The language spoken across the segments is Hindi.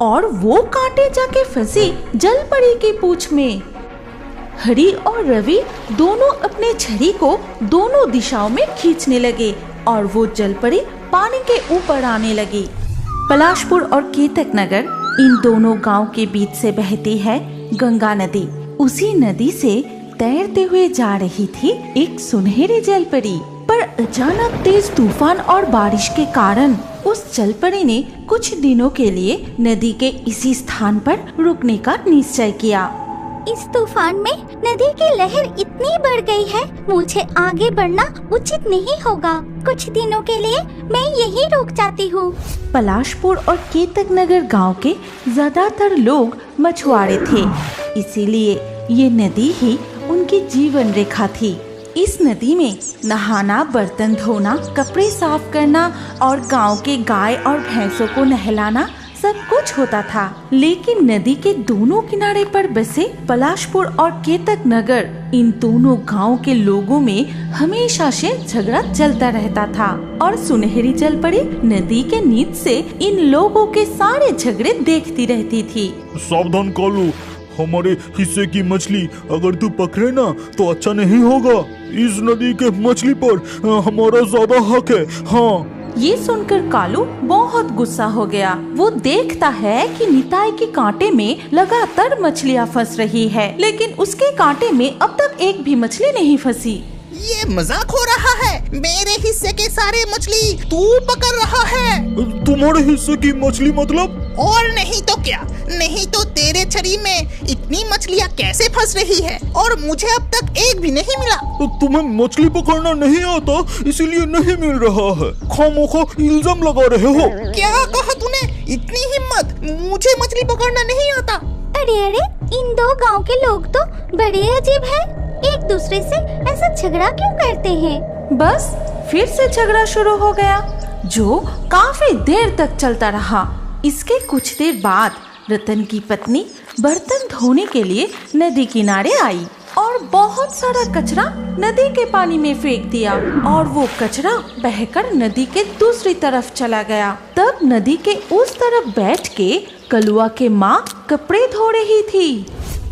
और वो कांटे जाके फंसी जलपरी की पूंछ में। हरी और रवि दोनों अपने छड़ी को दोनों दिशाओं में खींचने लगे और वो जलपरी पानी के ऊपर आने लगी। पलाशपुर और केतक नगर इन दोनों गांव के बीच से बहती है गंगा नदी। उसी नदी से तैरते हुए जा रही थी एक सुनहरी जलपरी, पर अचानक तेज तूफान और बारिश के कारण उस जलपरी ने कुछ दिनों के लिए नदी के इसी स्थान पर रुकने का निश्चय किया। इस तूफान में नदी की लहर इतनी बढ़ गई है, मुझे आगे बढ़ना उचित नहीं होगा। कुछ दिनों के लिए मैं यहीं रुक जाती हूँ। पलाशपुर और केतक नगर गांव के ज्यादातर लोग मछुआरे थे, इसीलिए ये नदी ही उनकी जीवन रेखा थी। इस नदी में नहाना, बर्तन धोना, कपड़े साफ करना और गांव के गाय और भैंसों को नहलाना सब कुछ होता था। लेकिन नदी के दोनों किनारे पर बसे पलाशपुर और केतक नगर, इन दोनों गांव के लोगों में हमेशा से झगड़ा चलता रहता था और सुनहरी जलपरी नदी के नीच से इन लोगों के सारे झगड़े देखती रहती थी। सावधान कालू, हमारे हिस्से की मछली अगर तू पकड़े ना तो अच्छा नहीं होगा। इस नदी के मछली पर हमारा ज्यादा हक है। हाँ। ये सुनकर कालू बहुत गुस्सा हो गया। वो देखता है कि निताई के कांटे में लगातार मछलियाँ फंस रही है, लेकिन उसके कांटे में अब तक एक भी मछली नहीं फंसी। ये मजाक हो रहा है। मेरे हिस्से के सारे मछली तू पकड़ रहा है। तुम्हारे हिस्से की मछली मतलब? और नहीं तो क्या, नहीं तो तेरे छड़ी में इतनी मछलियाँ कैसे फंस रही है और मुझे अब तक एक भी नहीं मिला। तो तुम्हें मछली पकड़ना नहीं आता इसीलिए नहीं मिल रहा है। खामोखा इल्जाम लगा रहे हो। क्या कहा तूने? इतनी हिम्मत? मुझे मछली पकड़ना नहीं आता? अरे अरे, इन दो गांव के लोग तो बड़े अजीब हैं। एक दूसरे से ऐसा झगड़ा क्यों करते हैं? बस फिर से झगड़ा शुरू हो गया, जो काफी देर तक चलता रहा। इसके कुछ देर बाद रतन की पत्नी बर्तन धोने के लिए नदी किनारे आई और बहुत सारा कचरा नदी के पानी में फेंक दिया और वो कचरा बहकर नदी के दूसरी तरफ चला गया। तब नदी के उस तरफ बैठ के कलुआ के माँ कपड़े धो रही थी।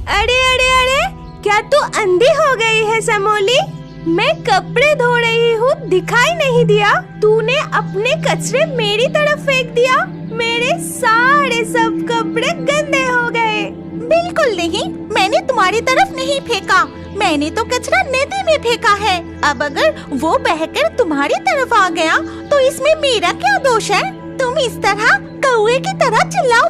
अरे अरे अरे, क्या तू अंधी हो गई है समोली? मैं कपड़े धो रही हूँ, दिखाई नहीं दिया? तूने अपने कचरे मेरी तरफ फेंक दिया। मेरे सारे सब कपड़े गंदे हो गए। बिल्कुल नहीं, मैंने तुम्हारी तरफ नहीं फेंका। मैंने तो कचरा नदी में फेंका है। अब अगर वो बहकर तुम्हारी तरफ आ गया तो इसमें मेरा क्या दोष है? तुम इस तरह कौवे की तरह चिल्लाओ मत।